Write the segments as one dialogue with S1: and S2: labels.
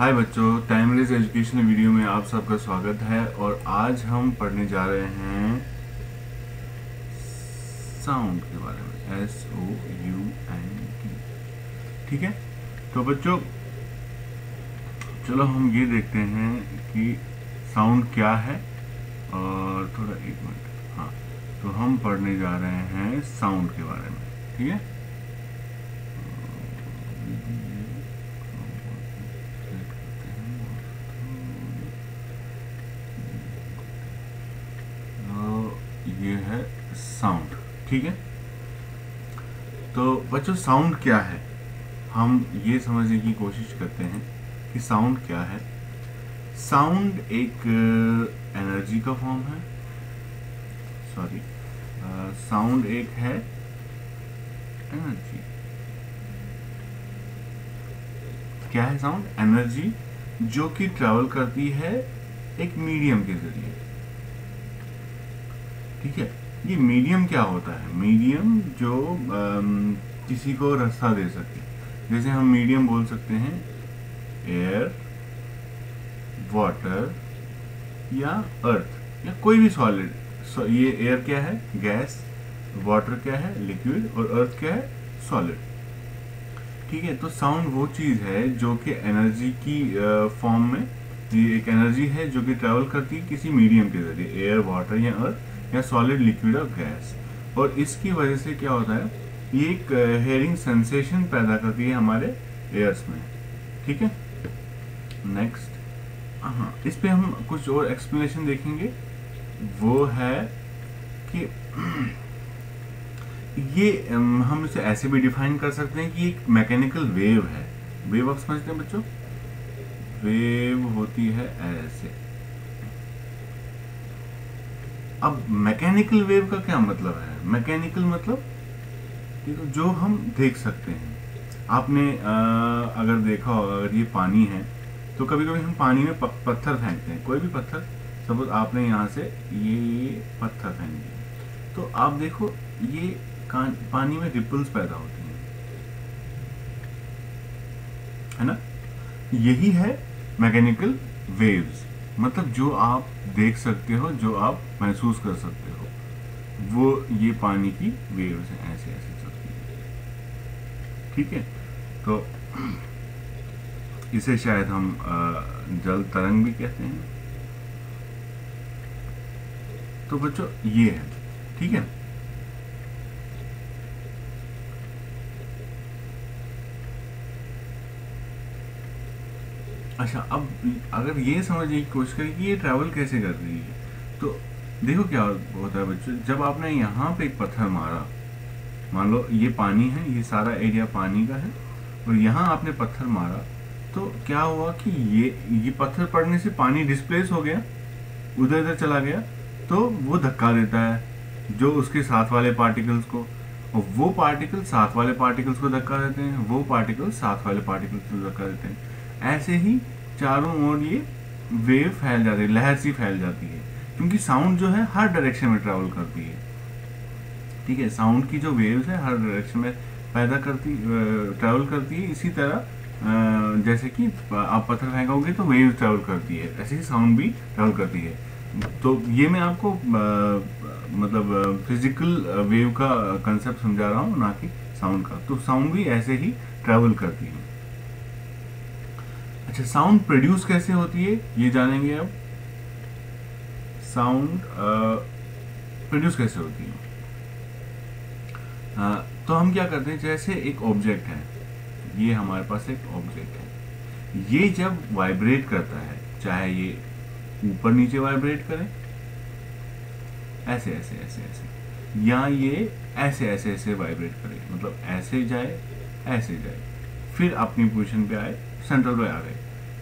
S1: हाय बच्चों, timeless education video में आप सबका स्वागत है। और आज हम पढ़ने जा रहे हैं साउंड के बारे में, SOUND। ठीक है, तो बच्चों चलो हम ये देखते हैं कि साउंड क्या है। और थोड़ा एक मिनट, हाँ, तो हम पढ़ने जा रहे हैं साउंड के बारे में। ठीक है, ये है साउंड। ठीक है, तो बच्चों साउंड क्या है, हम ये समझने की कोशिश करते हैं कि साउंड क्या है। साउंड एक एनर्जी का फॉर्म है। सॉरी, साउंड एक है एनर्जी। क्या है साउंड? एनर्जी जो कि ट्रैवल करती है एक मीडियम के जरिए। ठीक है, ये मीडियम क्या होता है? मीडियम जो किसी को रास्ता दे सके। जैसे हम मीडियम बोल सकते हैं एयर, वाटर या अर्थ या कोई भी सॉलिड। ये एयर क्या है? गैस। वाटर क्या है? लिक्विड। और अर्थ क्या है? सॉलिड। ठीक है, तो साउंड वो चीज है जो कि एनर्जी की फॉर्म में, ये एक एनर्जी है जो कि ट्रैवल करती है किसी मीडियम के जरिए, एयर, वाटर या अर्थ या सॉलिड, लिक्विड और गैस। और इसकी वजह से क्या होता है, ये एक हेयरिंग सेंसेशन पैदा करती है हमारे एयर्स में। ठीक है, नेक्स्ट, हाँ, इस पे हम कुछ और एक्सप्लेनेशन देखेंगे। वो है कि ये हम इसे ऐसे भी डिफाइन कर सकते हैं कि एक मैकेनिकल वेव है। वेव आप समझते हैं बच्चों? वेव होती है ऐसे। अब मैकेनिकल वेव का क्या मतलब है? मैकेनिकल मतलब जो हम देख सकते हैं। आपने अगर देखा होगा, अगर ये पानी है तो कभी कभी हम पानी में पत्थर फेंकते हैं, कोई भी पत्थर। सपोज आपने यहाँ से ये पत्थर फेंक दिया, तो आप देखो ये पानी में रिपल्स पैदा होती हैं, है ना? यही है मैकेनिकल वेव्स। मतलब जो आप देख सकते हो, जो आप महसूस कर सकते हो, वो ये पानी की वेव्स हैं, ऐसे ऐसे चलती है। ठीक है, तो इसे शायद हम जल तरंग भी कहते हैं। तो बच्चों ये है। ठीक है, अच्छा, अब अगर ये समझने की कोशिश करें कि ये ट्रैवल कैसे कर रही है, तो देखो क्या होता है बच्चों। जब आपने यहाँ पे एक पत्थर मारा, मान लो ये पानी है, ये सारा एरिया पानी का है, और यहाँ आपने पत्थर मारा, तो क्या हुआ कि ये पत्थर पड़ने से पानी डिस्प्लेस हो गया, उधर इधर चला गया, तो वो धक्का देता है जो उसके साथ वाले पार्टिकल्स को, और वो पार्टिकल साथ वाले पार्टिकल्स को धक्का देते हैं, वो पार्टिकल साथ वाले पार्टिकल्स को धक्का देते हैं। ऐसे ही चारों ओर ये वेव फैल जाती है, लहर सी फैल जाती है, क्योंकि साउंड जो है हर डायरेक्शन में ट्रैवल करती है। ठीक है, साउंड की जो वेव्स है हर डायरेक्शन में ट्रैवल करती है। इसी तरह जैसे कि आप पत्थर फेंकोगे तो वेव ट्रैवल करती है, ऐसे ही साउंड भी ट्रैवल करती है। तो ये मैं आपको मतलब फिजिकल वेव का कंसेप्ट समझा रहा हूँ, ना कि साउंड का। तो साउंड भी ऐसे ही ट्रैवल करती है। अच्छा, साउंड प्रोड्यूस कैसे होती है ये जानेंगे अब। साउंड प्रोड्यूस कैसे होती है? तो हम क्या करते हैं, जैसे एक ऑब्जेक्ट है, ये हमारे पास एक ऑब्जेक्ट है, ये जब वाइब्रेट करता है, चाहे ये ऊपर नीचे वाइब्रेट करे, ऐसे ऐसे ऐसे ऐसे, या ये ऐसे ऐसे ऐसे वाइब्रेट करे, मतलब ऐसे जाए ऐसे जाए, फिर अपनी पोजीशन पे आए, सेंट्रल पे आ गए,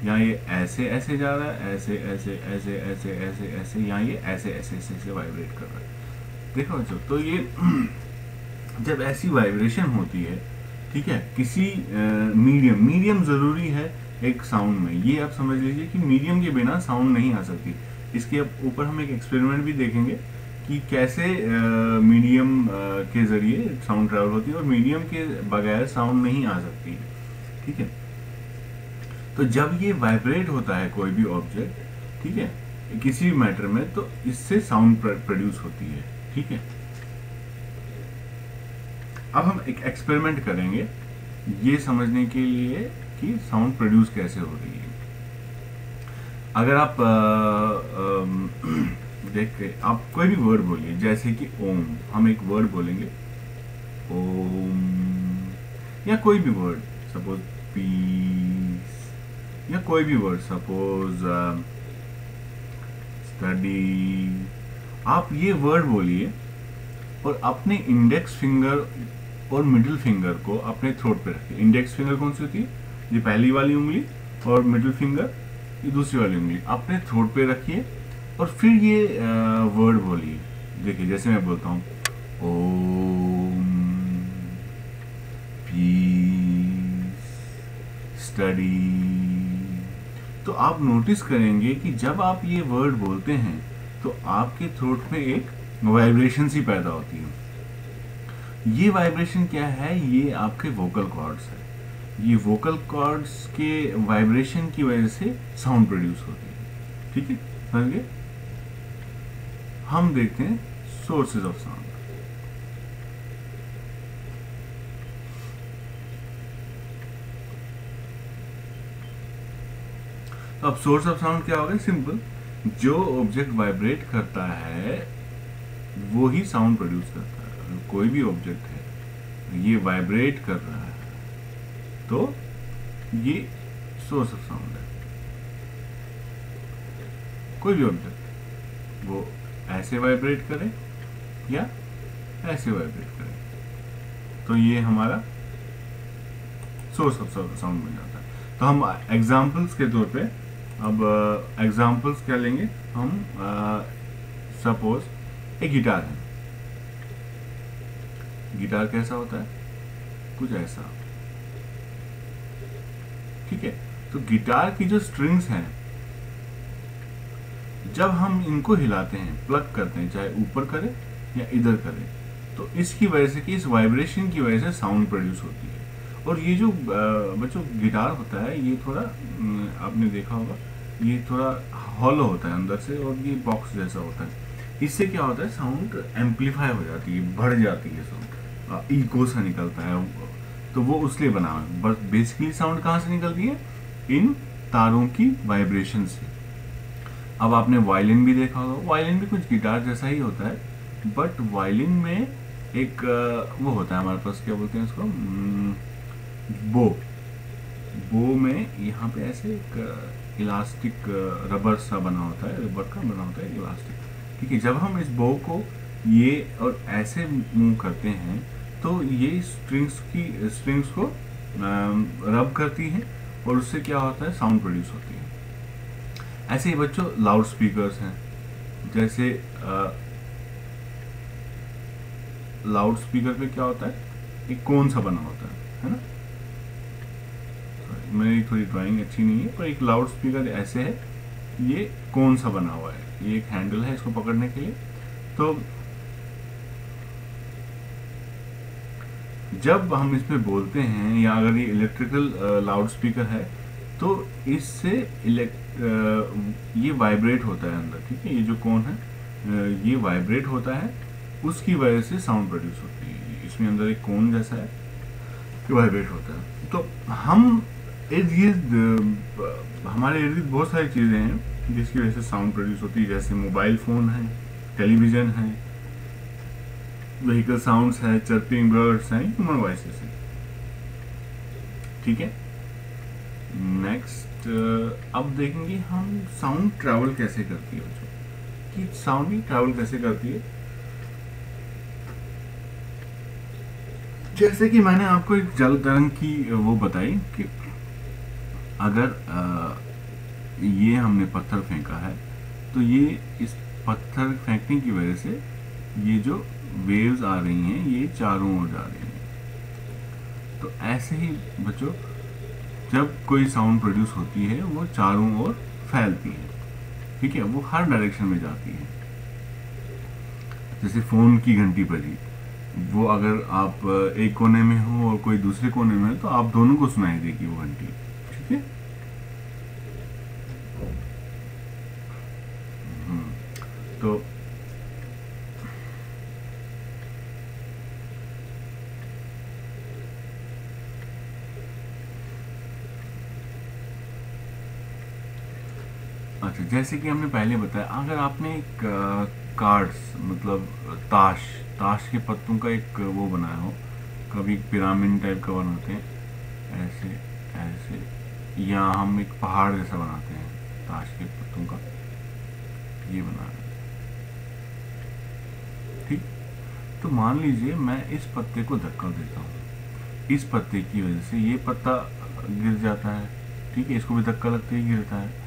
S1: या ये ऐसे ऐसे जा रहा है, ऐसे ऐसे ऐसे ऐसे ऐसे ऐसे, या ये ऐसे ऐसे ऐसे ऐसे वाइब्रेट कर रहा है। देखो बच्चों, तो ये जब ऐसी वाइब्रेशन होती है, ठीक है, किसी मीडियम जरूरी है एक साउंड में। ये आप समझ लीजिए कि मीडियम के बिना साउंड नहीं आ सकती। इसके ऊपर हम एक एक्सपेरिमेंट भी देखेंगे कि कैसे मीडियम के जरिए साउंड ट्रैवल होती है, और मीडियम के बगैर साउंड नहीं आ सकती है। ठीक है, तो जब ये वाइब्रेट होता है कोई भी ऑब्जेक्ट, ठीक है, किसी भी मैटर में, तो इससे साउंड प्रोड्यूस होती है। ठीक है, अब हम एक एक्सपेरिमेंट करेंगे ये समझने के लिए कि साउंड प्रोड्यूस कैसे हो रही है। अगर आप देख के आप कोई भी वर्ड बोलिए, जैसे कि ओम, हम एक वर्ड बोलेंगे ओम, या कोई भी वर्ड, सपोज पीस, या कोई भी वर्ड, सपोज स्टडी। आप ये वर्ड बोलिए और अपने इंडेक्स फिंगर और मिडिल फिंगर को अपने थ्रोट पे रखिए। इंडेक्स फिंगर कौन सी होती है? ये पहली वाली उंगली, और मिडिल फिंगर ये दूसरी वाली उंगली अपने थ्रोट पे रखिए और फिर ये वर्ड बोलिए। देखिए जैसे मैं बोलता हूँ ओम, पीस, स्टडी। तो आप नोटिस करेंगे कि जब आप ये वर्ड बोलते हैं तो आपके थ्रोट में एक वाइब्रेशन सी पैदा होती है। ये वाइब्रेशन क्या है? ये आपके वोकल कॉर्ड्स है। ये वोकल कॉर्ड्स के वाइब्रेशन की वजह से साउंड प्रोड्यूस होती है। ठीक है, समझ गए? हम देखते हैं सोर्सेज ऑफ साउंड। अब सोर्स ऑफ साउंड क्या होगा? सिंपल, जो ऑब्जेक्ट वाइब्रेट करता है वो ही साउंड प्रोड्यूस करता है। अगर कोई भी ऑब्जेक्ट है ये वाइब्रेट कर रहा है तो ये सोर्स ऑफ साउंड है। कोई भी ऑब्जेक्ट वो ऐसे वाइब्रेट करे या ऐसे वाइब्रेट करे तो ये हमारा सोर्स ऑफ साउंड बन जाता है। तो हम एग्जांपल्स के तौर पे अब एग्जांपल्स क्या लेंगे हम? सपोज एक गिटार है। गिटार कैसा होता है? कुछ ऐसा। ठीक है, तो गिटार की जो स्ट्रिंग्स हैं जब हम इनको हिलाते हैं, प्लग करते हैं, चाहे ऊपर करें या इधर करें, तो इसकी वजह से कि इस वाइब्रेशन की वजह से साउंड प्रोड्यूस होती है। और ये जो बच्चों गिटार होता है ये थोड़ा आपने देखा होगा ये थोड़ा हॉलो होता है अंदर से और ये बॉक्स जैसा होता है। इससे क्या होता है? साउंड एम्पलीफाई हो जाती है, बढ़ जाती है साउंड, इको सा निकलता है। तो वो उसलिए बना है। बस बेसिकली साउंड कहाँ से निकलती है? इन तारों की वाइब्रेशन से। अब आपने वायलिन भी देखा होगा, वायलिन भी कुछ गिटार जैसा ही होता है, बट वायलिन में एक वो होता है हमारे पास, क्या बोलते हैं उसको, बो में यहाँ पे ऐसे एक इलास्टिक रबर सा बना होता है, रबर का बना होता है इलास्टिक। ठीक है, जब हम इस बो को ये और ऐसे मूव करते हैं तो ये स्ट्रिंग्स को रब करती है और उससे क्या होता है? साउंड प्रोड्यूस होती है। ऐसे ही बच्चों लाउड स्पीकर्स हैं, जैसे लाउड स्पीकर पे क्या होता है? एक कोन सा बना होता है ना? मेरी थोड़ी ड्राइंग अच्छी नहीं है, पर एक लाउड स्पीकर ऐसे है, ये कोन सा बना हुआ है, ये एक हैंडल है इसको पकड़ने के लिए। तो जब हम इसमें बोलते हैं या अगर ये इलेक्ट्रिकल लाउड स्पीकर है तो इससे ये वाइब्रेट होता है अंदर। ठीक है, ये जो कोन है ये वाइब्रेट होता है, उसकी वजह से साउंड प्रोड्यूस होती है। इसमें अंदर एक कोन जैसा है, वाइब्रेट होता है। तो हम हमारे इर्द गिर्द बहुत सारी चीज़ें हैं जिसकी वजह से साउंड प्रोड्यूस होती है, जैसे मोबाइल फ़ोन है, टेलीविज़न है, व्हीकल साउंड्स है, चर्पिंग बर्ड्स हैं, ह्यूमन वॉइसेस हैं। ठीक है, नेक्स्ट अब देखेंगे हम साउंड ट्रैवल कैसे करती है बच्चों, कि साउंड ही ट्रैवल कैसे करती है। जैसे कि मैंने आपको एक जल तरंग की वो बताई कि अगर ये हमने पत्थर फेंका है तो ये इस पत्थर फेंकने की वजह से ये जो वेव्स आ रही हैं ये चारों ओर जा रही हैं। तो ऐसे ही बच्चों जब कोई साउंड प्रोड्यूस होती है वो चारों ओर फैलती है। ठीक है, वो हर डायरेक्शन में जाती है। जैसे फ़ोन की घंटी बजी, वो अगर आप एक कोने में हो और कोई दूसरे कोने में हो तो आप दोनों को सुनाई देगी वो घंटी। ठीक है, अच्छा, जैसे कि हमने पहले बताया, अगर आपने एक कार्ड्स मतलब ताश ताश के पत्तों का एक वो बनाया हो, कभी पिरामिड टाइप का बनाते हैं ऐसे ऐसे, या हम एक पहाड़ जैसा बनाते हैं ताश के पत्तों का, ये बना रहे हैं, ठीक। तो मान लीजिए मैं इस पत्ते को धक्का देता हूँ, इस पत्ते की वजह से ये पत्ता गिर जाता है, ठीक है, इसको भी धक्का लगता है, गिरता है,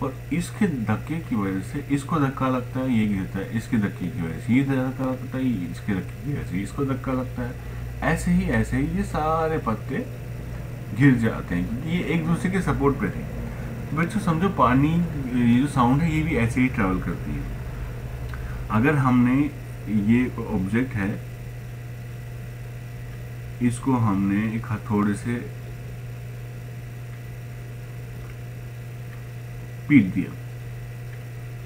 S1: और इसके धक्के की वजह से इसको धक्का लगता है, ये गिरता है, इसके धक्के की वजह से ये धक्का लगता है, इसके धक्के की वजह से इसको धक्का लगता है, ऐसे ही ये सारे पत्ते गिर जाते हैं क्योंकि ये एक दूसरे के सपोर्ट पे थे। बच्चों समझो, पानी ये जो साउंड है ये भी ऐसे ही ट्रेवल करती है। अगर हमने ये ऑब्जेक्ट है, इसको हमने एक हथौड़े से पीट दिया,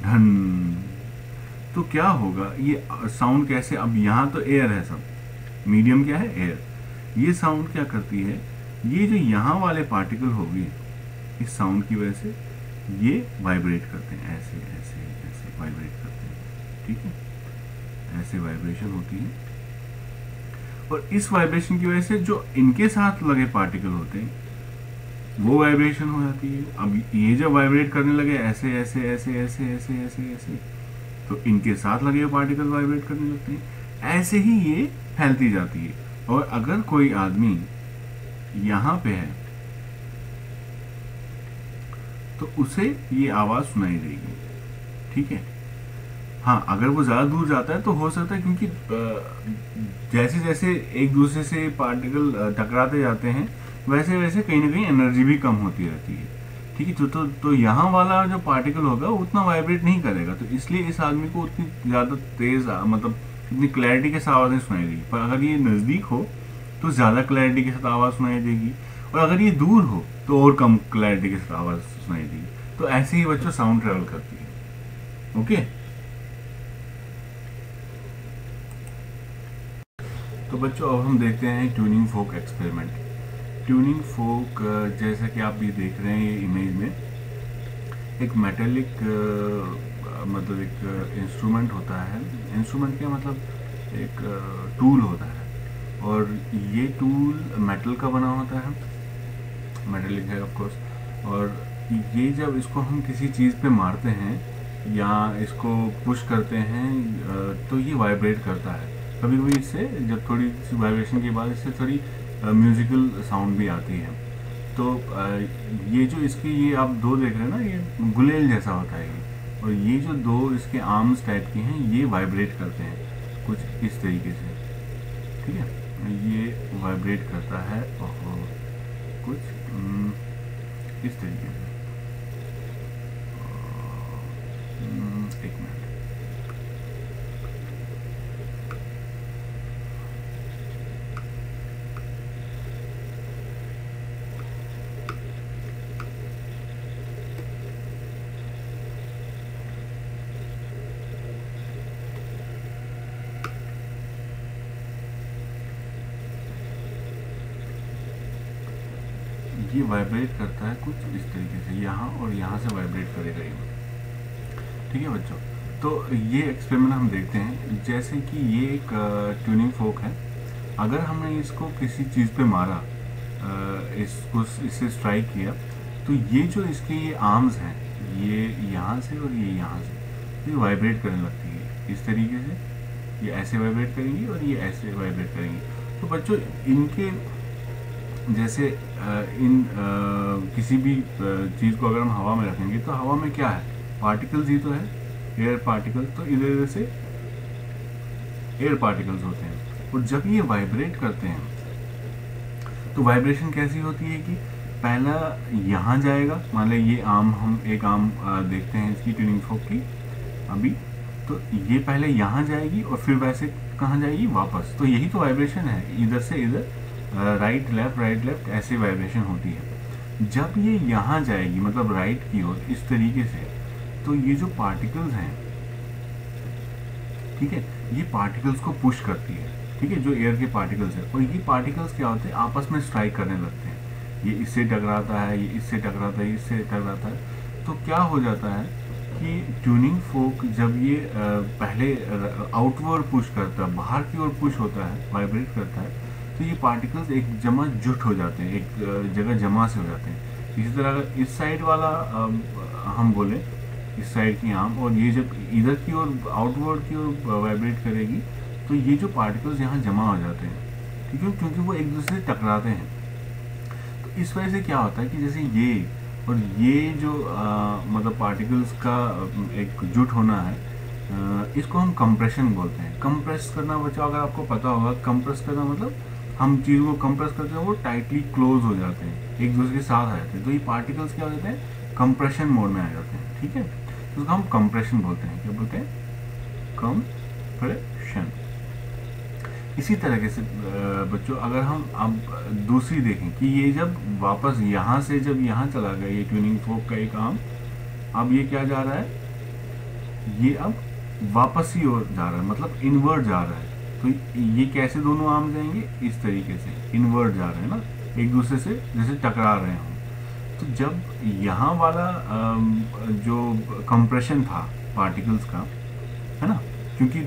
S1: धन, तो क्या होगा, ये साउंड कैसे, अब यहाँ तो एयर है, सब मीडियम क्या है, एयर, ये साउंड क्या करती है, ये जो यहाँ वाले पार्टिकल हो गए इस साउंड की वजह से ये वाइब्रेट करते हैं, ऐसे ऐसे ऐसे वाइब्रेट करते हैं, ठीक है, ऐसे वाइब्रेशन होती है, और इस वाइब्रेशन की वजह से जो इनके साथ लगे पार्टिकल होते हैं वो वाइब्रेशन हो जाती है। अब ये जब वाइब्रेट करने लगे ऐसे ऐसे ऐसे ऐसे ऐसे ऐसे ऐसे, तो इनके साथ लगे हुए पार्टिकल वाइब्रेट करने लगते हैं, ऐसे ही ये फैलती जाती है। और अगर कोई आदमी यहाँ पे है तो उसे ये आवाज सुनाई देगी, ठीक है। हाँ, अगर वो ज्यादा दूर जाता है तो हो सकता है, क्योंकि जैसे जैसे एक दूसरे से पार्टिकल टकराते जाते हैं वैसे वैसे कहीं ना कहीं एनर्जी भी कम होती रहती है, ठीक है। तो यहाँ वाला जो पार्टिकल होगा वो उतना वाइब्रेट नहीं करेगा, तो इसलिए इस आदमी को उतनी ज़्यादा तेज मतलब इतनी क्लैरिटी के साथ आवाज़ नहीं सुनाई देगी। पर अगर ये नज़दीक हो तो ज़्यादा क्लैरिटी के साथ आवाज़ सुनाई देगी, और अगर ये दूर हो तो और कम क्लैरिटी के साथ आवाज़ सुनाई देगी। तो ऐसे ही बच्चों साउंड ट्रेवल करती है, ओके। तो बच्चों अब हम देखते हैं ट्यूनिंग फोक एक्सपेरिमेंट। ट्यूनिंग फोक जैसा कि आप ये देख रहे हैं ये इमेज में, एक मेटेलिक मतलब एक इंस्ट्रूमेंट होता है। इंस्ट्रूमेंट क्या मतलब, एक टूल होता है, और ये टूल मेटल का बना होता है, मेटेलिक है ऑफ कोर्स। और ये जब इसको हम किसी चीज़ पे मारते हैं या इसको पुश करते हैं तो ये वाइब्रेट करता है। कभी कभी इससे जब थोड़ी सी वाइब्रेशन के बाद इससे थोड़ी म्यूजिकल साउंड भी आती है। तो ये जो इसकी ये आप दो देख रहे हैं ना, ये गुलेल जैसा होता है ये, और ये जो दो इसके आर्म्स टाइप के हैं ये वाइब्रेट करते हैं कुछ इस तरीके से, ठीक है। ये वाइब्रेट करता है और कुछ इस तरीके से। एक मिनट, ये वाइब्रेट करता है कुछ इस तरीके से, यहाँ और यहाँ से वाइब्रेट करेगा ये, ठीक है बच्चों। तो ये एक्सपेरिमेंट हम देखते हैं। जैसे कि ये एक ट्यूनिंग फोक है, अगर हमने इसको किसी चीज़ पे मारा, इसको इससे स्ट्राइक किया, तो ये जो इसके ये आर्म्स हैं, ये यहाँ से और ये यहाँ से, ये वाइब्रेट करने लगती है इस तरीके से। ये ऐसे वाइब्रेट करेंगी और ये ऐसे वाइब्रेट करेंगी। तो बच्चों इनके जैसे किसी भी चीज़ को अगर हम हवा में रखेंगे तो हवा में क्या है, पार्टिकल्स ही तो है, एयर पार्टिकल्स। तो इधर इधर से एयर पार्टिकल्स होते हैं, और जब ये वाइब्रेट करते हैं तो वाइब्रेशन कैसी होती है कि पहला यहाँ जाएगा, मान लें ये आर्म, हम एक आर्म देखते हैं इसकी ट्यूनिंग फोक की अभी, तो ये पहले यहाँ जाएगी और फिर वैसे कहाँ जाएगी, वापस। तो यही तो वाइब्रेशन है, इधर से इधर, राइट लेफ्ट ऐसे वाइब्रेशन होती है। जब ये यहाँ जाएगी मतलब राइट की ओर इस तरीके से, तो ये जो पार्टिकल्स हैं, ठीक है, ये पार्टिकल्स को पुश करती है, ठीक है, जो एयर के पार्टिकल्स है। और ये पार्टिकल्स क्या होते हैं, आपस में स्ट्राइक करने लगते हैं। ये इससे टकराता है, ये इससे टकराता है, ये इससे टकराता है। तो क्या हो जाता है, कि ट्यूनिंग फोक जब ये पहले आउटवर्ड पुश करता है, बाहर की ओर पुश होता है, वाइब्रेट करता है, तो ये पार्टिकल्स एक जमा जुट हो जाते हैं, एक जगह जमा से हो जाते हैं। इसी तरह अगर इस साइड वाला हम बोले, इस साइड की आर्म, और ये जब इधर की ओर आउटवर्ड की ओर वाइब्रेट करेगी, तो ये जो पार्टिकल्स यहाँ जमा हो जाते हैं, ठीक है, क्योंकि वो एक दूसरे से टकराते हैं। तो इस वजह से क्या होता है कि जैसे ये और ये जो मतलब पार्टिकल्स का एक जुट होना है, इसको हम कंप्रेशन बोलते हैं। कंप्रेस करना बच्चा, अगर आपको पता होगा, कंप्रेस करना मतलब हम चीज़ को कंप्रेस करते हैं, वो टाइटली क्लोज हो जाते हैं, एक दूसरे के साथ आ जाते हैं। तो ये पार्टिकल्स क्या हो जाते हैं, कंप्रेशन मोड में आ जाते हैं, ठीक है। तो उसको हम कंप्रेशन बोलते हैं। क्या बोलते हैं, कंप्रेशन। इसी तरीके से बच्चों, अगर हम अब दूसरी देखें कि ये जब वापस यहाँ से जब यहाँ चला गया, ये ट्यूनिंग फोक का एक आर्म, अब ये क्या जा रहा है, ये अब वापस ही ओर जा रहा है, मतलब इनवर्ड जा रहा है। तो ये कैसे दोनों आर्म जाएंगे, इस तरीके से इनवर्ड जा रहे हैं ना, एक दूसरे से जैसे टकरा रहे हों। तो जब यहाँ वाला जो कंप्रेशन था पार्टिकल्स का, है ना, क्योंकि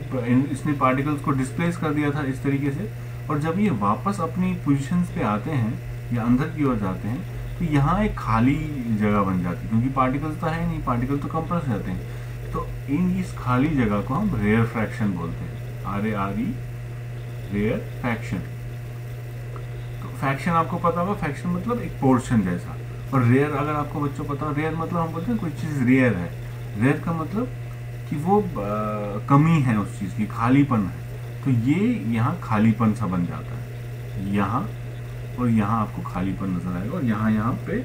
S1: इसने पार्टिकल्स को डिस्प्लेस कर दिया था इस तरीके से, और जब ये वापस अपनी पोजीशंस पे आते हैं या अंदर की ओर जाते हैं, तो यहाँ एक खाली जगह बन जाती है, क्योंकि पार्टिकल्स तो है नहीं, पार्टिकल तो कंप्रेस हो जाते हैं। तो इस खाली जगह को हम रेयर फ्रैक्शन बोलते हैं, RARE, रेयर फ्रैक्शन। तो फ्रैक्शन आपको पता होगा, फ्रैक्शन मतलब एक पोर्शन जैसा, और रेयर अगर आपको बच्चों पता हो, रेयर मतलब हम बोलते हैं कोई चीज़ रेयर है। रेयर का मतलब कि वो कमी है उस चीज़ की, खालीपन है। तो ये यहाँ खालीपन सा बन जाता है, यहाँ और यहाँ आपको खालीपन नजर आएगा, और यहाँ पे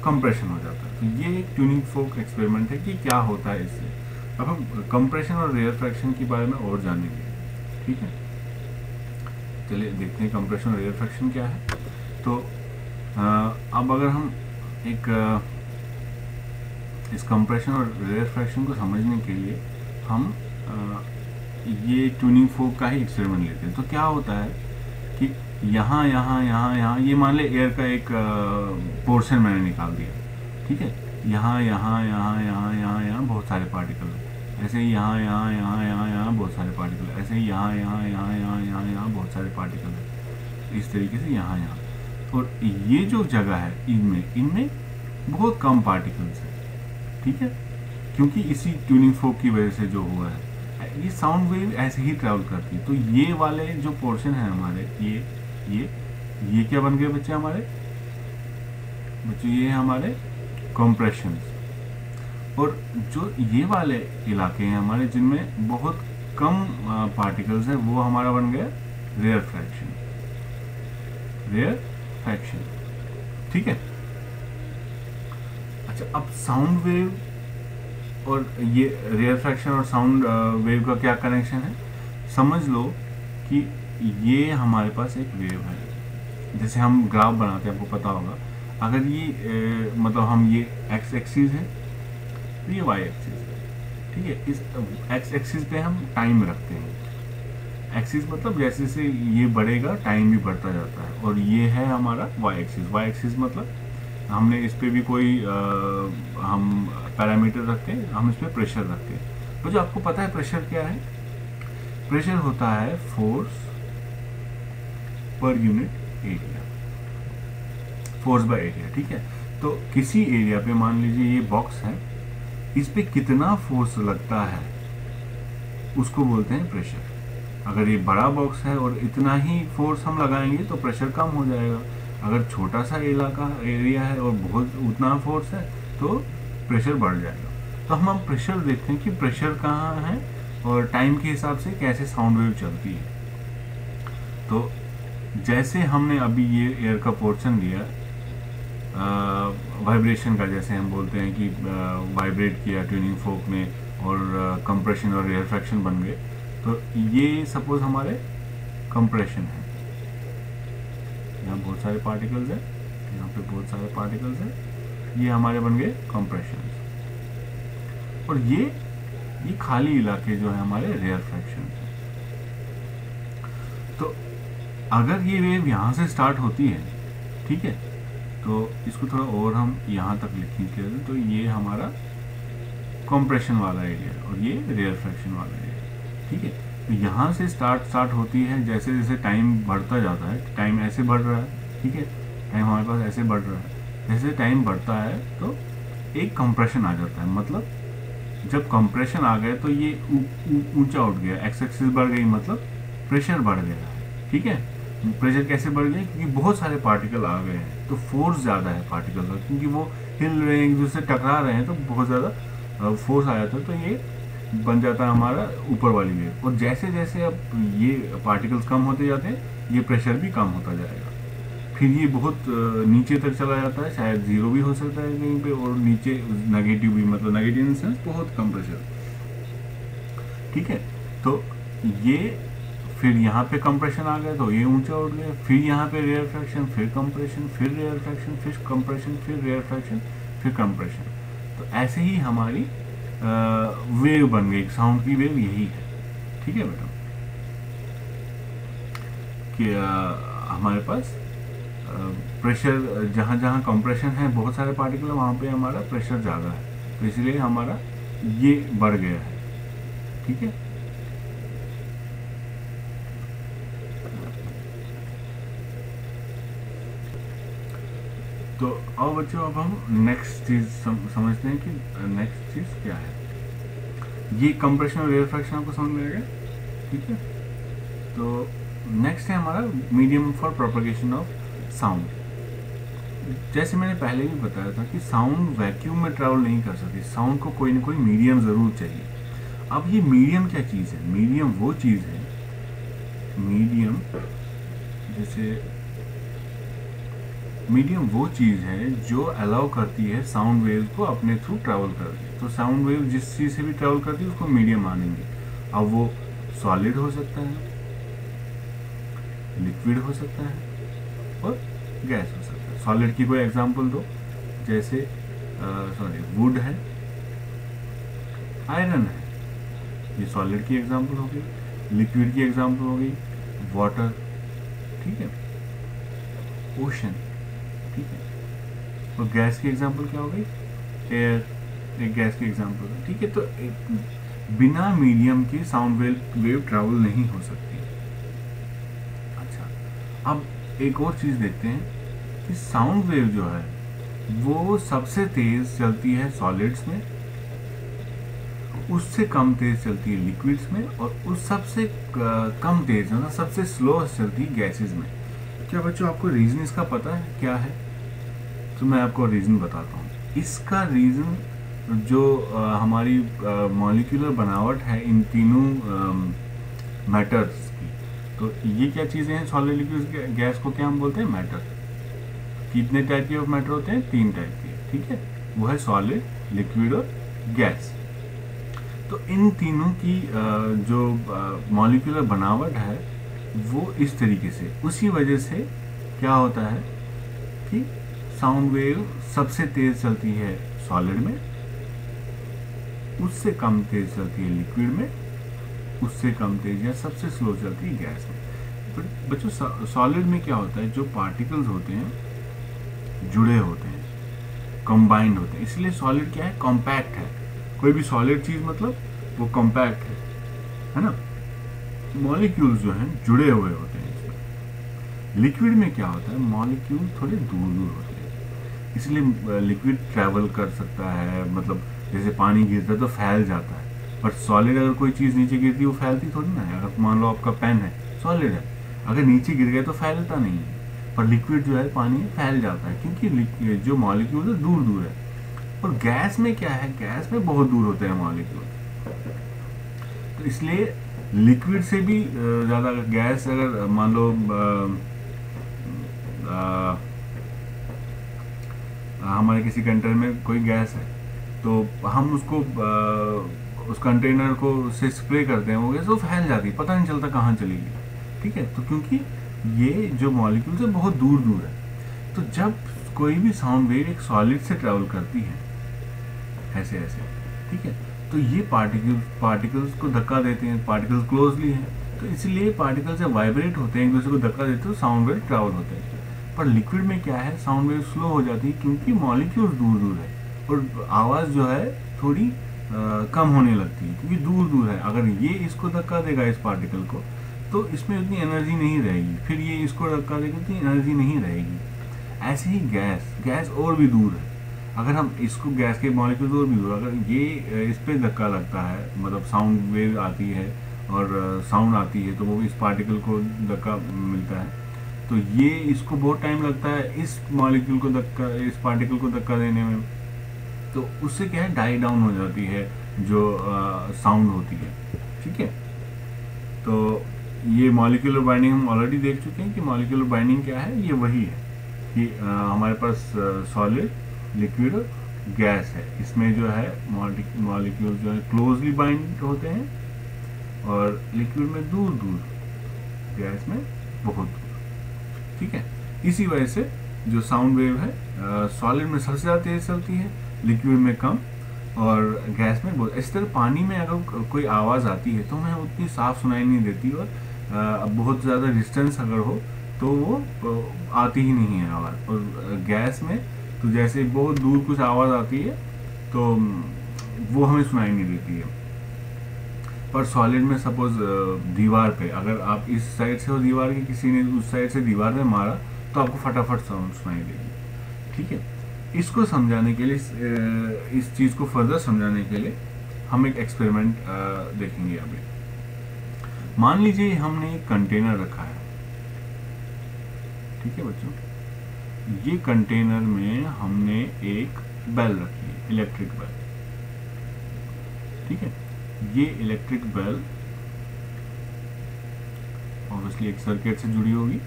S1: कंप्रेशन हो जाता है। तो ये एक ट्यूनिंग फोक एक्सपेरिमेंट है कि क्या होता है इससे। अब हम कंप्रेशन और रेयर फ्रैक्शन के बारे में और जानेंगे, ठीक है। चलिए देखते हैं कंप्रेशन और रेयर फ्रैक्शन क्या है। तो अब अगर हम एक इस कंप्रेशन और रेयर फ्रैक्शन को समझने के लिए हम ये ट्यूनिंग फोक का ही एक्सपेरिमेंट लेते हैं। तो क्या होता है कि यहाँ ये मान ले एयर का एक पोर्शन मैंने निकाल दिया, ठीक है। यहाँ बहुत सारे पार्टिकल हैं, ऐसे ही यहाँ बहुत सारे पार्टिकल हैं, ऐसे ही यहाँ बहुत सारे पार्टिकल हैं, इस तरीके से यहाँ। और ये जो जगह है, इनमें बहुत कम पार्टिकल्स हैं, ठीक है, क्योंकि इसी ट्यूनिंग फोक की वजह से जो हुआ है, ये साउंड वेव ऐसे ही ट्रैवल करती है। तो ये वाले जो पोर्शन है हमारे, ये क्या बन गए बच्चे हमारे, ये हमारे कंप्रेशंस। और जो ये वाले इलाके हैं हमारे जिनमें बहुत कम पार्टिकल्स हैं, वो हमारा बन गया रेयर फ्रैक्शन, ठीक है। अच्छा, अब साउंड वेव और ये रेयर फ्रैक्शन और साउंड वेव का क्या कनेक्शन है, समझ लो कि ये हमारे पास एक वेव है। जैसे हम ग्राफ बनाते हैं, आपको पता होगा, अगर ये मतलब हम ये एक्स एक्सिस है, तो ये वाई एक्सिस है, ठीक है। इस एक्स एक्सिस पे हम टाइम रखते हैं, एक्सिस मतलब जैसे जैसे ये बढ़ेगा टाइम भी बढ़ता जाता है, और ये है हमारा वाई एक्सिस मतलब हमने इस पे भी कोई हम पैरामीटर रखते हैं, हम इस पे प्रेशर रखते हैं। तो जो आपको पता है प्रेशर क्या है, प्रेशर होता है force per unit area, force by area, ठीक है। तो किसी एरिया पे मान लीजिए ये बॉक्स है, इस पे कितना फोर्स लगता है उसको बोलते हैं प्रेशर। अगर ये बड़ा बॉक्स है और इतना ही फोर्स हम लगाएंगे तो प्रेशर कम हो जाएगा। अगर छोटा सा एरिया है और बहुत उतना फोर्स है तो प्रेशर बढ़ जाएगा। तो हम प्रेशर देखते हैं कि प्रेशर कहाँ है और टाइम के हिसाब से कैसे साउंड वेव चलती है। तो जैसे हमने अभी ये एयर का पोर्शन लिया, वाइब्रेशन का, जैसे हम बोलते हैं कि वाइब्रेट किया ट्यूनिंग फोक में और कंप्रेशन और रेयर फ्रैक्शन बन गए। तो ये सपोज हमारे कंप्रेशन है, यहाँ बहुत सारे पार्टिकल्स हैं, यहाँ पे बहुत सारे पार्टिकल्स हैं, ये हमारे बन गए कंप्रेशन। और ये खाली इलाके जो है हमारे रेयर फ्रैक्शन है। तो अगर ये वेव यहाँ से स्टार्ट होती है, ठीक है, तो इसको थोड़ा और हम यहाँ तक लिखेंगे, तो ये हमारा कंप्रेशन वाला एरिया और ये रेयरफेक्शन वाला एरिया। ठीक है, तो यहाँ से स्टार्ट होती है, जैसे जैसे टाइम बढ़ता जाता है, टाइम ऐसे बढ़ रहा है, ठीक है, टाइम हमारे पास ऐसे बढ़ रहा है, जैसे टाइम बढ़ता है तो एक कंप्रेशन आ जाता है। मतलब जब कंप्रेशन आ गया तो ये ऊंचा उठ गया, एक्स एक्सिस बढ़ गई, मतलब प्रेशर बढ़ गया है। ठीक है, प्रेशर कैसे बढ़ गया? क्योंकि बहुत सारे पार्टिकल आ गए हैं, तो फोर्स ज़्यादा है पार्टिकल का, क्योंकि वो हिल रहे हैं, एक दूसरे से टकरा रहे हैं, तो बहुत ज़्यादा फोर्स आ जाता है, तो ये बन जाता है हमारा ऊपर वाली वेव। और जैसे जैसे अब ये पार्टिकल्स कम होते जाते हैं, ये प्रेशर भी कम होता जाएगा, फिर ये बहुत नीचे तक चला जाता है, शायद जीरो भी हो सकता है कहीं पे, और नीचे नेगेटिव भी, मतलब नेगेटिव इन सेंस बहुत कम प्रेशर। ठीक है, तो ये फिर यहाँ पे कंप्रेशन आ गया तो ये ऊंचा उठ गया, फिर यहाँ पे रेयरफेक्शन, फिर कंप्रेशन, फिर रेयरफेक्शन, फिर कंप्रेशन, फिर रेयरफेक्शन, फिर कंप्रेशन। तो ऐसे ही हमारी वेव बन गई, साउंड की वेव यही है। ठीक है बेटा, कि हमारे पास प्रेशर जहाँ जहाँ कंप्रेशन है, बहुत सारे पार्टिकल, वहाँ पे हमारा प्रेशर ज़्यादा है, तो इसलिए हमारा ये बढ़ गया है। ठीक है, तो अब बच्चों अब हम नेक्स्ट चीज़ समझते हैं कि नेक्स्ट चीज़ क्या है। ये कंप्रेशन और रेयरफेक्शन आपको समझ में आ गया। ठीक है, तो नेक्स्ट है हमारा medium for propagation of sound. जैसे मैंने पहले भी बताया था कि साउंड वैक्यूम में ट्रैवल नहीं कर सकती, साउंड को कोई ना कोई मीडियम ज़रूर चाहिए। अब ये मीडियम क्या चीज़ है? मीडियम वो चीज़ है, मीडियम जैसे मीडियम वो चीज़ है जो अलाउ करती है साउंड वेव को अपने थ्रू ट्रैवल करती। तो साउंड वेव जिस चीज़ से भी ट्रैवल करती है उसको मीडियम मानेंगे। अब वो सॉलिड हो सकता है, लिक्विड हो सकता है और गैस हो सकता है। सॉलिड की कोई एग्जांपल दो, जैसे वुड है, आयरन है, ये सॉलिड की एग्जांपल हो गई। लिक्विड की एग्जांपल हो गई वाटर, ठीक है, ओशन, ठीक है। और गैस की एग्जांपल क्या हो गई? एयर, एक गैस की एग्जांपल है। ठीक है, तो बिना मीडियम की साउंड वेव ट्रैवल नहीं हो सकती। अच्छा, अब एक और चीज़ देखते हैं कि साउंड वेव जो है वो सबसे तेज चलती है सॉलिड्स में, उससे कम तेज चलती है लिक्विड्स में, और उस सबसे कम तेज, मतलब सबसे स्लो चलती है गैसेस में। क्या बच्चों आपको रीज़न इसका पता है क्या है? तो मैं आपको रीज़न बताता हूँ। इसका रीज़न जो हमारी मॉलिक्यूलर बनावट है इन तीनों मैटर्स की, तो ये क्या चीज़ें हैं? सॉलिड, लिक्विड, गैस को क्या हम बोलते हैं? मैटर। कितने टाइप के मैटर होते हैं? 3 टाइप के। ठीक है, वो है सॉलिड, लिक्विड और गैस। तो इन तीनों की जो मॉलिक्यूलर बनावट है वो इस तरीके से, उसी वजह से क्या होता है कि साउंड वेव सबसे तेज चलती है सॉलिड में, उससे कम तेज चलती है लिक्विड में, उससे कम तेज या सबसे स्लो चलती है गैस में। तो बच्चों सॉलिड में क्या होता है, जो पार्टिकल्स होते हैं जुड़े होते हैं, कंबाइंड होते हैं, इसलिए सॉलिड क्या है? कॉम्पैक्ट है। कोई भी सॉलिड चीज़ मतलब वो कॉम्पैक्ट है ना। मॉलिक्यूल्स जो हैं जुड़े हुए होते हैं इसमें। लिक्विड में क्या होता है? मॉलिक्यूल थोड़े दूर दूर होते हैं, इसलिए लिक्विड ट्रैवल कर सकता है, मतलब जैसे पानी गिरता है तो फैल जाता है, बट सॉलिड अगर कोई चीज़ नीचे गिरती है वो फैलती थोड़ी ना है। अगर मान लो आपका पेन है, सॉलिड है, अगर नीचे गिर गया तो फैलता नहीं है, पर लिक्विड जो है पानी फैल जाता है, क्योंकि जो मॉलिक्यूल है दूर दूर है। और गैस में क्या है? गैस में बहुत दूर होते हैं मॉलिक्यूल, तो इसलिए लिक्विड से भी ज़्यादा, गैस अगर मान लो हमारे किसी कंटेनर में कोई गैस है, तो हम उसको उस कंटेनर को से स्प्रे करते हैं, वो गैस वो फैल जाती है, पता नहीं चलता कहाँ चली गई। ठीक है, तो क्योंकि ये जो मॉलिक्यूल्स है बहुत दूर दूर है। तो जब कोई भी साउंड वेव एक सॉलिड से ट्रैवल करती है ऐसे ऐसे, ठीक है, तो ये पार्टिकल्स को धक्का देते हैं, पार्टिकल्स क्लोजली हैं, तो इसलिए पार्टिकल्स जब वाइब्रेट होते हैं एक दूसरे को धक्का देते हैं तो साउंड वेव ट्रैवल होते हैं। पर लिक्विड में क्या है? साउंड वेव स्लो हो जाती है, क्योंकि मॉलिक्यूल्स दूर दूर है और आवाज़ जो है थोड़ी कम होने लगती है, क्योंकि दूर दूर है। अगर ये इसको धक्का देगा इस पार्टिकल को, तो इसमें उतनी एनर्जी नहीं रहेगी, फिर ये इसको धक्का देगा उतनी एनर्जी नहीं रहेगी। ऐसे ही गैस और भी दूर है, अगर हम इसको गैस के मॉलिक्यूल और भी दूर, अगर ये इस पर धक्का लगता है, मतलब साउंड वेव आती है और साउंड आती है, तो वो इस पार्टिकल को धक्का मिलता है, तो ये इसको बहुत टाइम लगता है इस मॉलिक्यूल को धक्का, इस पार्टिकल को धक्का देने में। तो उससे क्या है, डाई डाउन हो जाती है जो साउंड होती है। ठीक है, तो ये मॉलिक्यूलर बाइंडिंग हम ऑलरेडी देख चुके हैं कि मॉलिक्यूलर बाइंडिंग क्या है। ये वही है कि हमारे पास सॉलिड, लिक्विड और गैस है। इसमें जो है मॉलिक्यूल जो है क्लोजली बाइंड होते हैं, और लिक्विड में दूर दूर, गैस में बहुत दूर। ठीक है, इसी वजह से जो साउंड वेव है सॉलिड में सबसे ज़्यादा तेज चलती है, लिक्विड में कम, और गैस में बहुत। इस तरह पानी में अगर कोई आवाज़ आती है तो हमें उतनी साफ सुनाई नहीं देती, और बहुत ज़्यादा डिस्टेंस अगर हो तो वो आती ही नहीं है आवाज़। और गैस में तो जैसे बहुत दूर कुछ आवाज़ आती है तो वो हमें सुनाई नहीं देती है। पर सॉलिड में सपोज दीवार पे अगर आप इस साइड से हो दीवार की, किसी ने उस साइड से दीवार में मारा, तो आपको फटाफट साउंड सुनाई देगी। ठीक है, इसको समझाने के लिए, इस चीज़ को फर्दर समझाने के लिए हम एक एक्सपेरिमेंट देखेंगे अभी। मान लीजिए हमने एक कंटेनर रखा है। ठीक है बच्चों, ये कंटेनर में हमने एक बेल रखी है, इलेक्ट्रिक बेल। ठीक है, ये इलेक्ट्रिक बेल ऑब्वियसली एक सर्किट से जुड़ी होगी,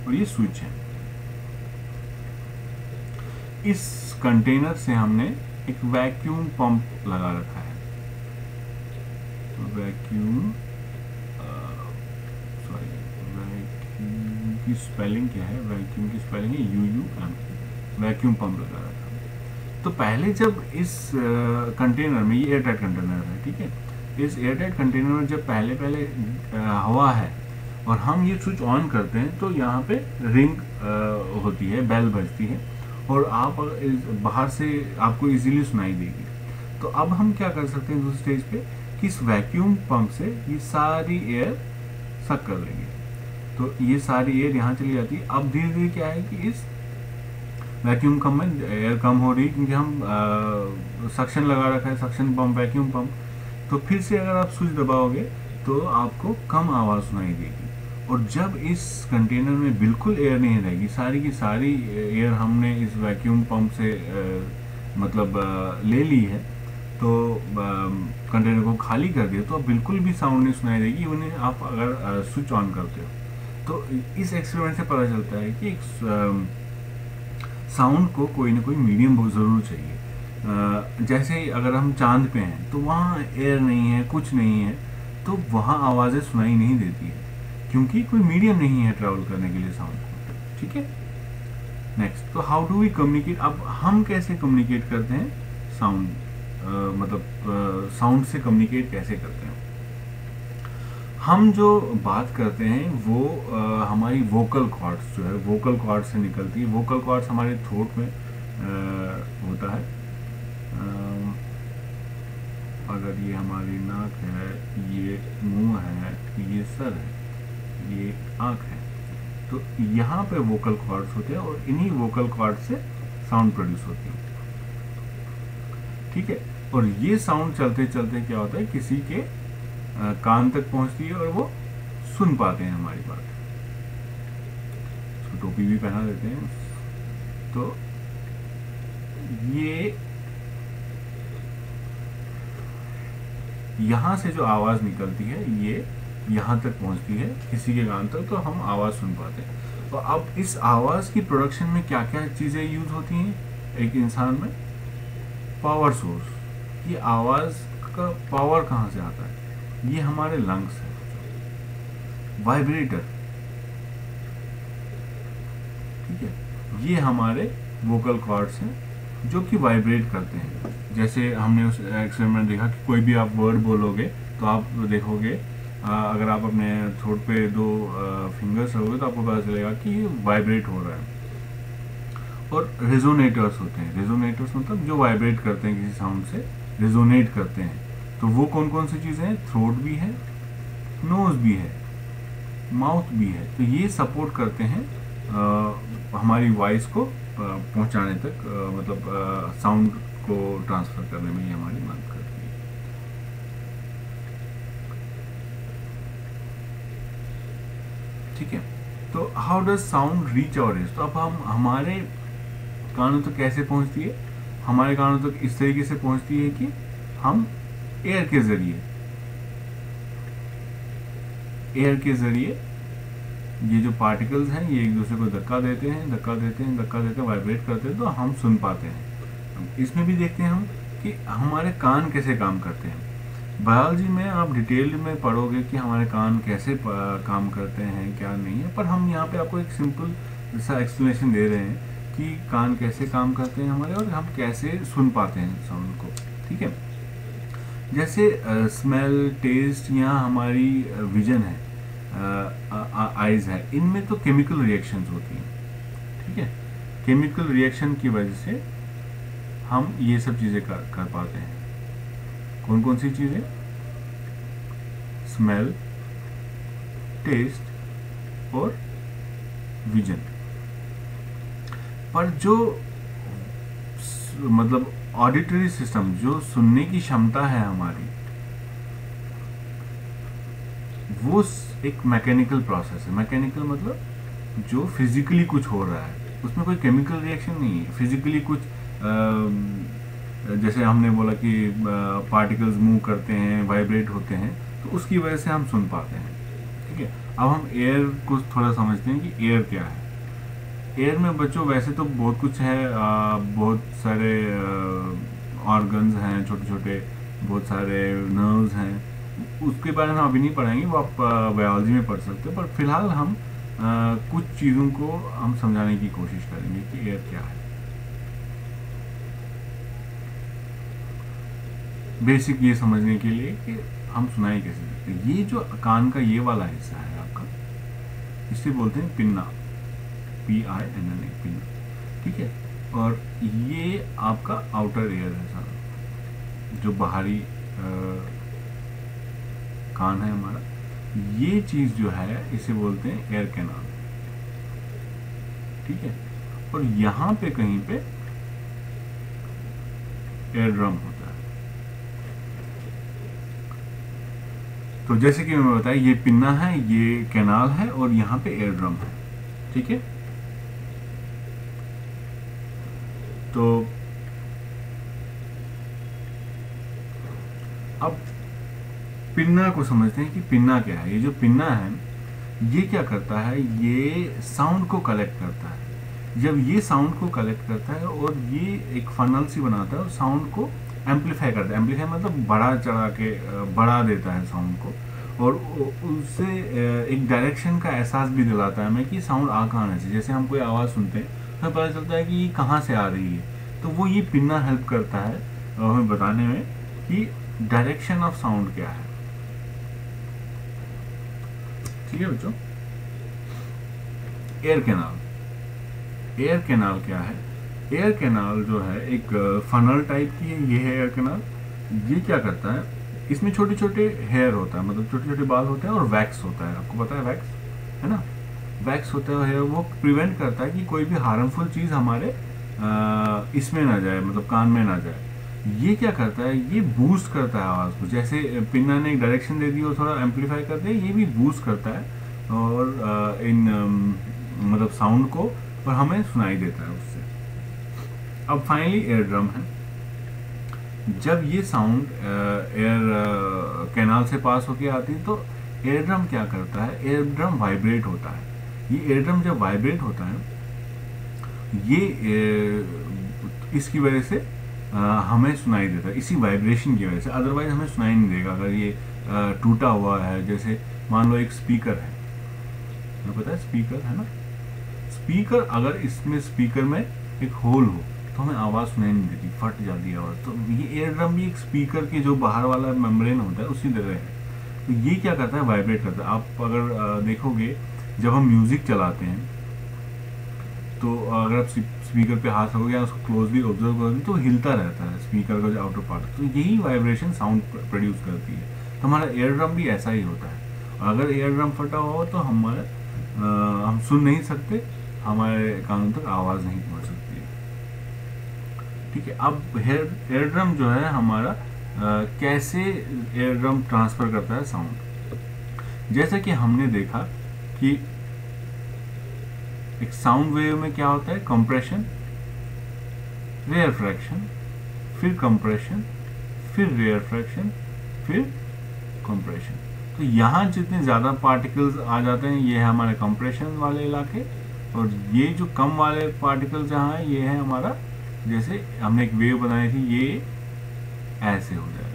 S1: और ये स्विच है। इस कंटेनर से हमने एक वैक्यूम पंप लगा रखा है। तो वैक्यूम की स्पेलिंग क्या है, वैक्यूम की स्पेलिंग है UUM, वैक्यूम पंप लगा रखा है। तो पहले जब इस कंटेनर में, ये एयरटाइट कंटेनर है, ठीक है, इस एयरटाइट कंटेनर में जब पहले हवा है और हम ये स्विच ऑन करते हैं, तो यहाँ पे रिंग होती है, बेल बजती है, और आप बाहर से आपको इजीली सुनाई देगी। तो अब हम क्या कर सकते हैं दूसरे स्टेज पे, कि इस वैक्यूम पंप से ये सारी एयर सक कर लेंगे। तो ये सारी एयर यहाँ चली जाती है। अब धीरे धीरे क्या है कि इस वैक्यूम पंप में एयर कम हो रही है, क्योंकि हम सक्शन लगा रखा है, सक्शन पंप, वैक्यूम पंप। तो फिर से अगर आप स्विच दबाओगे तो आपको कम आवाज़ सुनाई देगी। और जब इस कंटेनर में बिल्कुल एयर नहीं रहेगी, सारी की सारी एयर हमने इस वैक्यूम पंप से ले ली है, तो कंटेनर को खाली कर दिया, तो अब बिल्कुल भी साउंड नहीं सुनाई देगी, उन्हें आप अगर स्विच ऑन करते हो। तो इस एक्सपेरिमेंट से पता चलता है कि साउंड को कोई ना कोई मीडियम बहुत ज़रूर चाहिए। जैसे अगर हम चांद पे हैं तो वहाँ एयर नहीं है, कुछ नहीं है, तो वहाँ आवाज़ें सुनाई नहीं देती है, क्योंकि कोई मीडियम नहीं है ट्रैवल करने के लिए साउंड को। ठीक है, नेक्स्ट, तो हाउ डू वी कम्युनिकेट। अब हम कैसे कम्युनिकेट करते हैं साउंड, साउंड से कम्युनिकेट कैसे करते हैं। हम जो बात करते हैं वो हमारी वोकल कॉर्ड्स जो है, वोकल कॉर्ड से निकलती है। वोकल कॉर्ड्स हमारे थ्रोट में होता है। अगर ये हमारी नाक है, ये मुंह है, ये सर है, ये आँख है, तो यहाँ पे वोकल कॉर्ड्स होते हैं, और इन्हीं वोकल कॉर्ड से साउंड प्रोड्यूस होती है। ठीक है, और ये साउंड चलते चलते क्या होता है, किसी के कान तक पहुंचती है, और वो सुन पाते हैं हमारी बात। तो टोपी भी पहना देते हैं। तो ये यहाँ से जो आवाज़ निकलती है, ये यहाँ तक पहुँचती है किसी के कान तक, तो हम आवाज़ सुन पाते हैं। तो अब इस आवाज़ की प्रोडक्शन में क्या क्या चीज़ें यूज होती हैं एक इंसान में। पावर सोर्स, ये आवाज़ का पावर कहाँ से आता है, ये हमारे लंग्स है। वाइब्रेटर, ठीक है, ये हमारे वोकल कॉर्ड्स हैं जो कि वाइब्रेट करते हैं। जैसे हमने उस एक्सपेरिमेंट देखा कि कोई भी आप वर्ड बोलोगे तो आप देखोगे, अगर आप अपने थ्रोट पे 2 फिंगर्स रखोगे तो आपको पता चलेगा कि ये वाइब्रेट हो रहा है। और रेजोनेटर्स होते हैं, रेजोनेटर्स मतलब जो वाइब्रेट करते हैं किसी साउंड से, रेजोनेट करते हैं। तो वो कौन कौन सी चीज़ें हैं? थ्रोट भी है, नोज भी है, माउथ भी है। तो ये सपोर्ट करते हैं हमारी वॉइस को पहुंचाने तक, मतलब साउंड को ट्रांसफर करने में ये हमारी मदद करती है। ठीक है, तो how does sound reach our ears? तो अब हम हमारे कानों तक कैसे पहुंचती है? हमारे कानों तक इस तरीके से पहुंचती है कि हम एयर के जरिए ये जो पार्टिकल्स हैं ये एक दूसरे को धक्का देते हैं, वाइब्रेट करते हैं, तो हम सुन पाते हैं। इसमें भी देखते हैं हम कि हमारे कान कैसे काम करते हैं। बायोलॉजी में आप डिटेल में पढ़ोगे कि हमारे कान कैसे काम करते हैं, क्या नहीं है, पर हम यहाँ पे आपको एक सिंपल सा एक्सप्लेनेशन दे रहे हैं कि कान कैसे काम करते हैं हमारे, और हम कैसे सुन पाते हैं साउंड को। ठीक है, जैसे स्मेल, टेस्ट या हमारी विजन है, आइज है, इनमें तो केमिकल रिएक्शंस होती हैं। ठीक है, केमिकल रिएक्शन की वजह से हम ये सब चीज़ें कर पाते हैं। कौन कौन सी चीज़ें? स्मेल, टेस्ट और विजन। पर जो मतलब ऑडिटरी सिस्टम, जो सुनने की क्षमता है हमारी, वो एक मैकेनिकल प्रोसेस है। मैकेनिकल मतलब जो फिजिकली कुछ हो रहा है, उसमें कोई केमिकल रिएक्शन नहीं है। फिजिकली कुछ जैसे हमने बोला कि पार्टिकल्स मूव करते हैं, वाइब्रेट होते हैं, तो उसकी वजह से हम सुन पाते हैं। ठीक है, अब हम एयर को थोड़ा समझते हैं कि एयर क्या है। एयर में बच्चों वैसे तो बहुत कुछ है, बहुत सारे ऑर्गन्स हैं, छोटे छोटे बहुत सारे नर्व्स हैं, उसके बारे में हम अभी नहीं पढ़ेंगे, वो आप बायोलॉजी में पढ़ सकते हो। पर फिलहाल हम कुछ चीज़ों को हम समझाने की कोशिश करेंगे कि एयर क्या है। बेसिक ये समझने के लिए कि हम सुनाई कैसे सकते हैं। ये जो कान का ये वाला हिस्सा है आपका, इसे बोलते हैं पिन्ना, PINNA, पिन्ना। ठीक है, और ये आपका आउटर एयर है सारा, जो बाहरी कान है हमारा। ये चीज जो है इसे बोलते हैं एयर कैनाल। ठीक है, और यहां पे कहीं पे एयर ड्रम होता है। तो जैसे कि मैं बताया, ये पिन्ना है, ये कैनाल है, और यहां पे एयर ड्रम है। ठीक है, तो अब पिन्ना को समझते हैं कि पिन्ना क्या है। ये जो पिन्ना है, ये क्या करता है? ये साउंड को कलेक्ट करता है। जब ये साउंड को कलेक्ट करता है और ये एक फनल सी बनाता है और साउंड को एम्पलीफाई करता है। एम्पलीफाई मतलब बढ़ा चढ़ा के बढ़ा देता है साउंड को, और उससे एक डायरेक्शन का एहसास भी दिलाता है हमें कि साउंड आ कहाँ से। जैसे हम कोई आवाज़ सुनते हैं तो हमें पता चलता है कि ये कहाँ से आ रही है, तो वो ये पिन्ना हेल्प करता है हमें बताने में कि डायरेक्शन ऑफ साउंड क्या है। ठीक है बच्चों, एयर कैनाल। एयर कैनाल क्या है? एयर कैनाल जो है एक फनल टाइप की है, ये है एयर कैनाल। ये क्या करता है? इसमें छोटे छोटे हेयर होता है, मतलब छोटे छोटे बाल होते हैं, और वैक्स होता है। आपको पता है वैक्स है ना? वैक्स होता है, वो प्रिवेंट करता है कि कोई भी हार्मफुल चीज़ हमारे इसमें ना जाए, मतलब कान में ना जाए। ये क्या करता है? ये बूस्ट करता है आवाज़ को। जैसे पिन्ना ने एक डायरेक्शन दे दी और थोड़ा एम्पलीफाई कर दिया, ये भी बूस्ट करता है और इन मतलब साउंड को, और हमें सुनाई देता है उससे। अब फाइनली एयर ड्रम है। जब ये साउंड एयर कैनाल से पास होके आती है तो एयर ड्रम क्या करता है? एयर ड्रम वाइब्रेट होता है। ये एयर ड्रम जब वाइब्रेट होता है, ये इसकी वजह से हमें सुनाई देता है, इसी वाइब्रेशन की वजह से। अदरवाइज हमें सुनाई नहीं देगा अगर ये टूटा हुआ है। जैसे मान लो एक स्पीकर है, तुम्हें पता है स्पीकर है ना? स्पीकर, अगर इसमें स्पीकर में एक होल हो तो हमें आवाज़ सुनाई नहीं देती, फट जाती है आवाज़। तो ये एयर ड्रम भी एक स्पीकर के जो बाहर वाला मेम्ब्रेन होता है उसी तरह है। तो ये क्या करता है? वाइब्रेट करता है। आप अगर देखोगे जब हम म्यूजिक चलाते हैं तो अगर आप स्पीकर पे हाथ रखोगे या उसको क्लोजली ऑब्जर्व करोगे तो हिलता रहता है स्पीकर का जो आउटर पार्ट, तो यही वाइब्रेशन साउंड प्रोड्यूस करती है। तो हमारा एयर ड्रम भी ऐसा ही होता है। और अगर एयर ड्रम फटा हुआ हो तो हम सुन नहीं सकते, हमारे कानों तक आवाज़ नहीं पहुंच सकती है। ठीक है, अब एयर ड्रम जो है हमारा कैसे एयर ड्रम ट्रांसफर करता है साउंड। जैसा कि हमने देखा कि एक साउंड वेव में क्या होता है, कंप्रेशन, रेयरफ्रैक्शन, फिर कंप्रेशन, फिर रेयरफ्रैक्शन, फिर कंप्रेशन। तो यहाँ जितने ज़्यादा पार्टिकल्स आ जाते हैं ये है हमारे कंप्रेशन वाले इलाके, और ये जो कम वाले पार्टिकल्स जहाँ है ये है हमारा, जैसे हमने एक वेव बनाई थी, ये ऐसे हो जाएगा,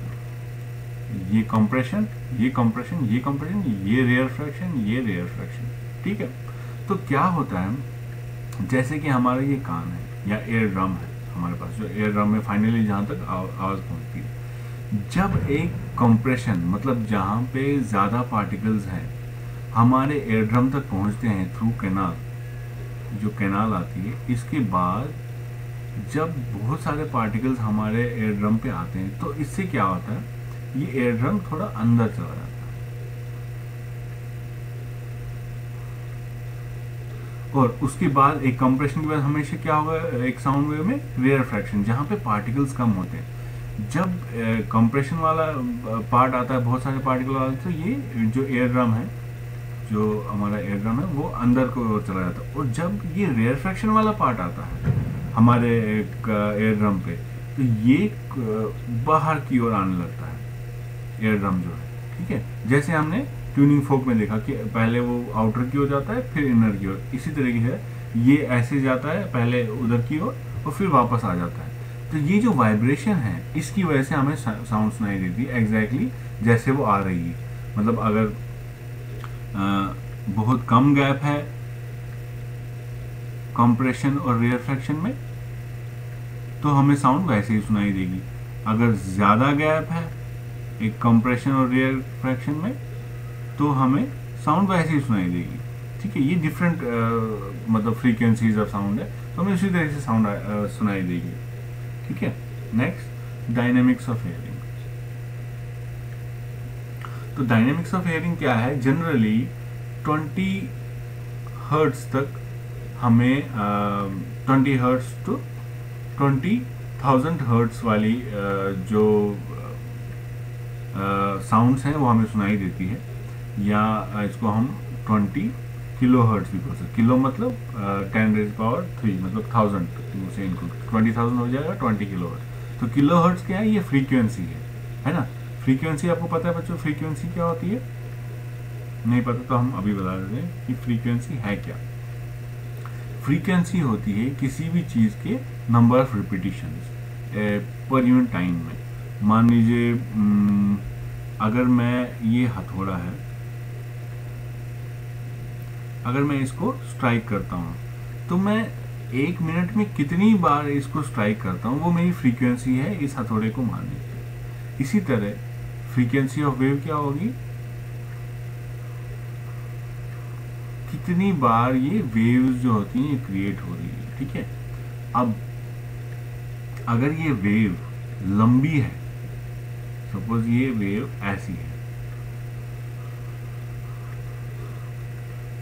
S1: ये कंप्रेशन, ये कंप्रेशन, ये कंप्रेशन, ये रेयरफ्रैक्शन, ये रेयरफ्रैक्शन। ठीक है, तो क्या होता है, जैसे कि हमारा ये कान है या एयर ड्रम है हमारे पास, जो एयर ड्रम में फाइनली जहाँ तक आवाज़ पहुँचती है, जब एक कंप्रेशन मतलब जहाँ पे ज़्यादा पार्टिकल्स हैं हमारे एयर ड्रम तक पहुँचते हैं थ्रू कैनाल, जो कैनाल आती है, इसके बाद जब बहुत सारे पार्टिकल्स हमारे एयर ड्रम पे आते हैं तो इससे क्या होता है, ये एयर ड्रम थोड़ा अंदर चला जाता है। और उसके बाद एक कंप्रेशन के बाद हमेशा क्या होगा, एक साउंड वेव में रेयरफ्रैक्शन, जहाँ पे पार्टिकल्स कम होते हैं। जब कंप्रेशन वाला पार्ट आता है, बहुत सारे पार्टिकल आते हैं, तो ये जो एयर ड्रम है, जो हमारा एयर ड्रम है, वो अंदर को चला जाता है। और जब ये रेयरफ्रैक्शन वाला पार्ट आता है हमारे एयर ड्रम पे, तो ये बाहर की ओर आने लगता है एयर ड्रम जो है। ठीक है, जैसे हमने ट्यूनिंग फोक में देखा कि पहले वो आउटर की ओर जाता है फिर इनर की ओर, इसी तरीके से ये ऐसे जाता है पहले उधर की ओर और फिर वापस आ जाता है। तो ये जो वाइब्रेशन है इसकी वजह से हमें साउंड सुनाई देती है एग्जैक्टली जैसे वो आ रही है। मतलब अगर बहुत कम गैप है कंप्रेशन और रेयरफ्रैक्शन में तो हमें साउंड वैसे ही सुनाई देगी। अगर ज़्यादा गैप है एक कंप्रेशन और रेयरफ्रैक्शन में तो हमें साउंड वैसे ही सुनाई देगी। ठीक है, ये डिफरेंट मतलब फ्रीक्वेंसीज ऑफ साउंड है, तो हमें उसी तरह से साउंड सुनाई देगी। ठीक है, नेक्स्ट डायनेमिक्स ऑफ हेयरिंग। तो डायनेमिक्स ऑफ हेयरिंग क्या है, जनरली 20 हर्ट्ज तक हमें 20 हर्ट्ज टू 20,000 हर्ट्ज वाली जो साउंड्स हैं वो हमें सुनाई देती है, या इसको हम 20 किलो हर्ट्ज भी बोल सकते। किलो मतलब 10⁻³ मतलब 1000 से इनको 20,000 हो जाएगा 20 किलो हर्ट्ज। तो किलो हर्ट्ज क्या है, ये फ्रीक्वेंसी है ना। फ्रीक्वेंसी आपको पता है बच्चों, फ्रीक्वेंसी क्या होती है? नहीं पता तो हम अभी बता देते हैं कि फ्रीक्वेंसी है क्या। फ्रीक्वेंसी होती है किसी भी चीज़ के नंबर ऑफ रिपीटिशंस पर यूनिट टाइम में। मान लीजिए अगर मैं ये हथौड़ा है, अगर मैं इसको स्ट्राइक करता हूँ तो मैं 1 मिनट में कितनी बार इसको स्ट्राइक करता हूँ वो मेरी फ्रीक्वेंसी है इस हथौड़े को मारने की। इसी तरह फ्रीक्वेंसी ऑफ वेव क्या होगी, कितनी बार ये वेव्स जो होती हैं ये क्रिएट हो रही है। ठीक है, अब अगर ये वेव लंबी है, सपोज ये वेव ऐसी है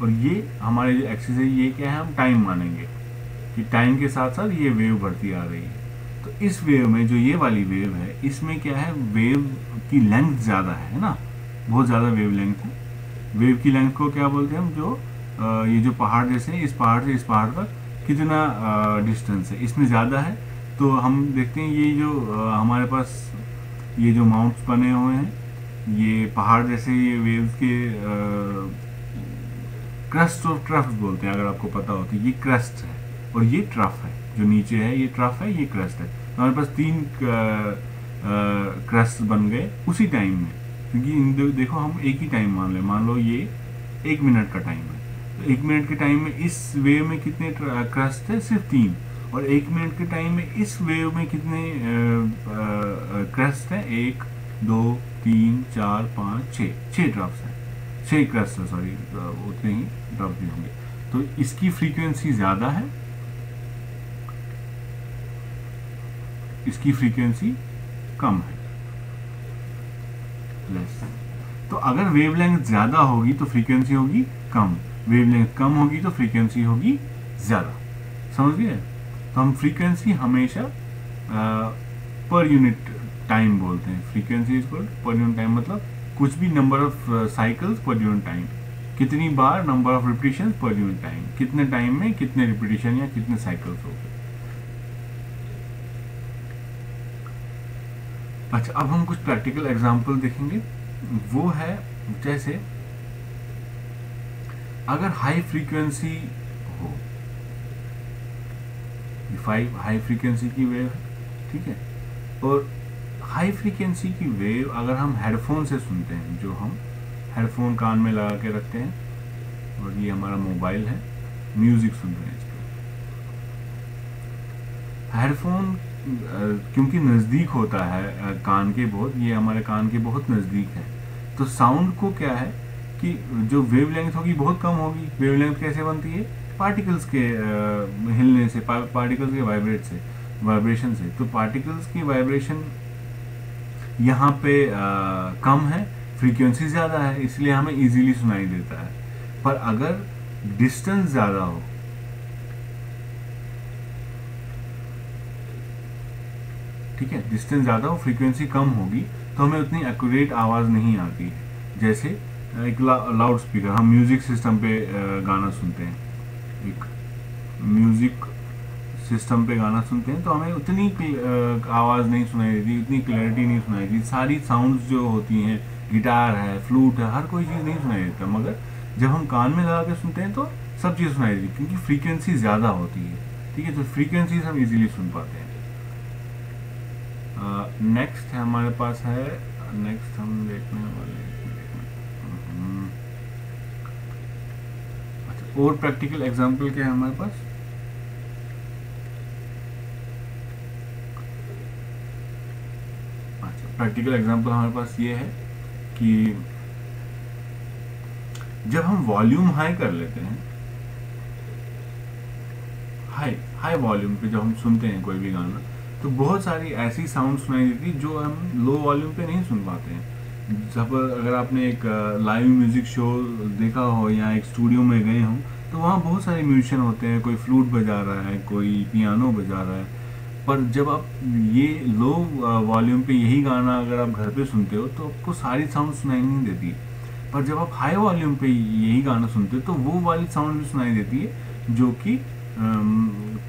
S1: और ये हमारे जो एक्सिस है ये क्या है, हम टाइम मानेंगे कि टाइम के साथ साथ ये वेव बढ़ती आ रही है। तो इस वेव में जो ये वाली वेव है इसमें क्या है, वेव की लेंथ ज़्यादा है ना, बहुत ज़्यादा वेव लेंथ है। वेव की लेंथ को क्या बोलते हैं हम, जो ये जो पहाड़ जैसे इस पहाड़ से इस पहाड़ तक कितना डिस्टेंस है, इसमें ज़्यादा है। तो हम देखते हैं ये जो हमारे पास ये जो माउंट्स बने हुए हैं, ये पहाड़ जैसे ये वेव्स के क्रस्ट और ट्रफ बोलते हैं, अगर आपको पता हो तो ये क्रस्ट है और ये ट्रफ है, जो नीचे है ये ट्रफ है, ये क्रस्ट है। तो हमारे पास 3 क्रस्ट बन गए उसी टाइम में, क्योंकि देखो हम एक ही टाइम मान लो ये 1 मिनट का टाइम है। तो 1 मिनट के टाइम में इस वेव में कितने क्रस्ट है, सिर्फ 3। और 1 मिनट के टाइम में इस वेव में कितने क्रस्ट है, 1 2 3 4 5 6 ड्रॉप्स हैं, 6 क्रस्ट है, सॉरी उतने ही ड्रॉप भी होंगे। तो इसकी फ्रीक्वेंसी ज़्यादा है इसकी फ्रीक्वेंसी कम है, लेस। तो अगर वेवलेंथ ज़्यादा होगी तो फ्रीक्वेंसी होगी कम, वेवलेंथ कम होगी तो फ्रीक्वेंसी होगी ज़्यादा। समझ गए? तो हम फ्रीक्वेंसी हमेशा पर यूनिट टाइम बोलते हैं। Frequency is equal per unit time, मतलब कुछ भी number of cycles per unit time, कितनी बार number of repetition per unit time, कितने टाइम में कितने रिपीटिशन या कितने साइकिल्स हो गए। अच्छा, अब हम कुछ प्रैक्टिकल एग्जांपल देखेंगे। वो है जैसे अगर हाई फ्रीक्वेंसी हो, हाई फ्रीक्वेंसी की वेव है, ठीक है, और हाई फ्रीक्वेंसी की वेव अगर हम हेडफोन से सुनते हैं, जो हम हेडफोन कान में लगा के रखते हैं, और ये हमारा मोबाइल है, म्यूजिक सुन रहे हैं इस पर। हेडफोन क्योंकि नज़दीक होता है कान के बहुत, ये हमारे कान के बहुत नज़दीक है, तो साउंड को क्या है कि जो वेवलेंथ होगी बहुत कम होगी। वेवलेंथ कैसे बनती है? पार्टिकल्स के हिलने से, पार्टिकल्स के वाइब्रेशन से। तो पार्टिकल्स की वाइब्रेशन यहाँ पे कम है, फ्रीक्वेंसी ज़्यादा है, इसलिए हमें इजीली सुनाई देता है। पर अगर डिस्टेंस ज़्यादा हो, ठीक है, डिस्टेंस ज़्यादा हो, फ्रीक्वेंसी कम होगी, तो हमें उतनी एक्यूरेट आवाज़ नहीं आती है। जैसे एक लाउड स्पीकर, हम म्यूज़िक सिस्टम पे गाना सुनते हैं, एक म्यूज़िक सिस्टम पे गाना सुनते हैं, तो हमें उतनी आवाज़ नहीं सुनाई देती, उतनी क्लैरिटी नहीं सुनाई देती। सारी साउंड्स जो होती हैं, गिटार है, फ्लूट है, हर कोई चीज़ नहीं सुनाई देता। मगर जब हम कान में लगा के सुनते हैं तो सब चीज़ सुनाई देती, क्योंकि फ्रीक्वेंसी ज़्यादा होती है, ठीक है। तो फ्रीक्वेंसीज हम इजीली सुन पाते हैं। नेक्स्ट है हमारे पास है, नेक्स्ट हम देखने वाले, अच्छा, और प्रैक्टिकल एग्जांपल क्या है हमारे पास? अच्छा, प्रैक्टिकल एग्जांपल हमारे पास ये है कि जब हम वॉल्यूम हाई कर लेते हैं, हाई वॉल्यूम पे जब हम सुनते हैं कोई भी गाना, तो बहुत सारी ऐसी साउंड सुनाई देती जो हम लो वॉल्यूम पे नहीं सुन पाते हैं। जब अगर आपने एक लाइव म्यूजिक शो देखा हो या एक स्टूडियो में गए हों, तो वहाँ बहुत सारे म्यूजिशियन होते हैं, कोई फ्लूट बजा रहा है, कोई पियानो बजा रहा है। पर जब आप ये लो वॉल्यूम पे यही गाना अगर आप घर पे सुनते हो तो आपको सारी साउंड सुनाई नहीं देती। पर जब आप हाई वॉल्यूम पे यही गाना सुनते हो तो वो वाली साउंड भी सुनाई देती है जो कि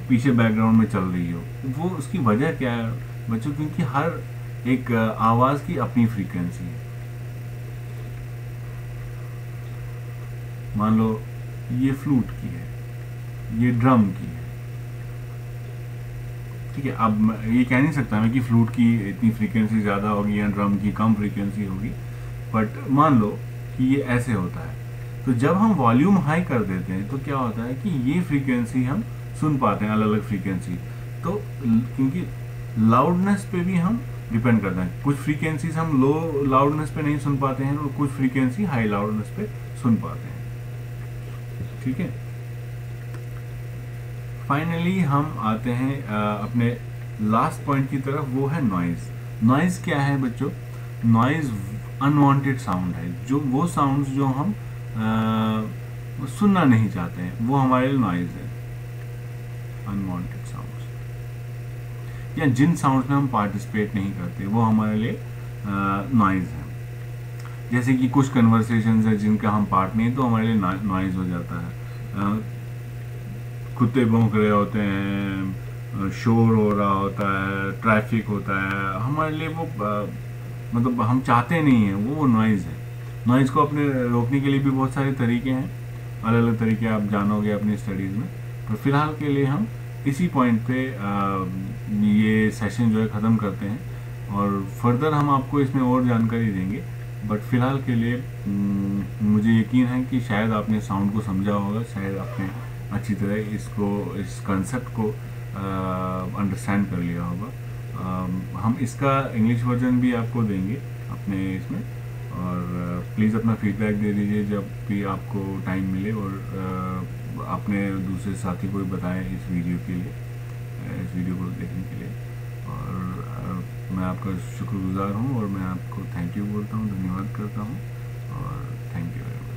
S1: पीछे बैकग्राउंड में चल रही हो। वो उसकी वजह क्या है बच्चों? क्योंकि हर एक आवाज़ की अपनी फ्रीक्वेंसी है। मान लो ये फ्लूट की है, ये ड्रम की है, ठीक है। अब ये कह नहीं सकता मैं कि फ्लूट की इतनी फ्रीक्वेंसी ज़्यादा होगी या ड्रम की कम फ्रीक्वेंसी होगी, बट मान लो कि ये ऐसे होता है। तो जब हम वॉल्यूम हाई कर देते हैं तो क्या होता है कि ये फ्रीक्वेंसी हम सुन पाते हैं, अलग अलग फ्रीक्वेंसी। तो क्योंकि लाउडनेस पे भी हम डिपेंड करते हैं, कुछ फ्रीक्वेंसीज हम लो लाउडनेस पे नहीं सुन पाते हैं और कुछ फ्रीक्वेंसी हाई लाउडनेस पे सुन पाते हैं, ठीक है। फाइनली हम आते हैं अपने लास्ट पॉइंट की तरफ, वो है नॉइज। नॉइज क्या है बच्चों? नॉइज अनवांटेड साउंड है, जो वो साउंड्स जो हम सुनना नहीं चाहते हैं, वो हमारे लिए नॉइज है। अनवांटेड साउंड्स या जिन साउंड्स में हम पार्टिसिपेट नहीं करते, वो हमारे लिए नॉइज है। जैसे कि कुछ कन्वर्सेशंस है जिनका हम पार्ट नहीं, तो हमारे लिए नॉइज हो जाता है। कुत्ते भौंक रहे होते हैं, शोर हो रहा होता है, ट्रैफिक होता है, हमारे लिए वो मतलब हम चाहते नहीं हैं, वो नॉइज़ है। नॉइज़ को अपने रोकने के लिए भी बहुत सारे तरीके हैं, अलग अलग तरीके आप जानोगे अपनी स्टडीज़ में। पर फिलहाल के लिए हम इसी पॉइंट पे ये सेशन जो है ख़त्म करते हैं, और फर्दर हम आपको इसमें और जानकारी देंगे। बट फिलहाल के लिए मुझे यकीन है कि शायद आपने साउंड को समझा होगा, शायद आपने अच्छी तरह इस कंसेप्ट को अंडरस्टैंड कर लिया होगा। हम इसका इंग्लिश वर्जन भी आपको देंगे अपने इसमें, और प्लीज़ अपना फीडबैक दे दीजिए जब भी आपको टाइम मिले, और अपने दूसरे साथी को भी बताएं इस वीडियो के लिए, इस वीडियो को देखने के लिए। और आपका शुक्रगुजार हूँ और मैं आपको थैंक यू बोलता हूँ, धन्यवाद करता हूँ और थैंक यू वेरी मच।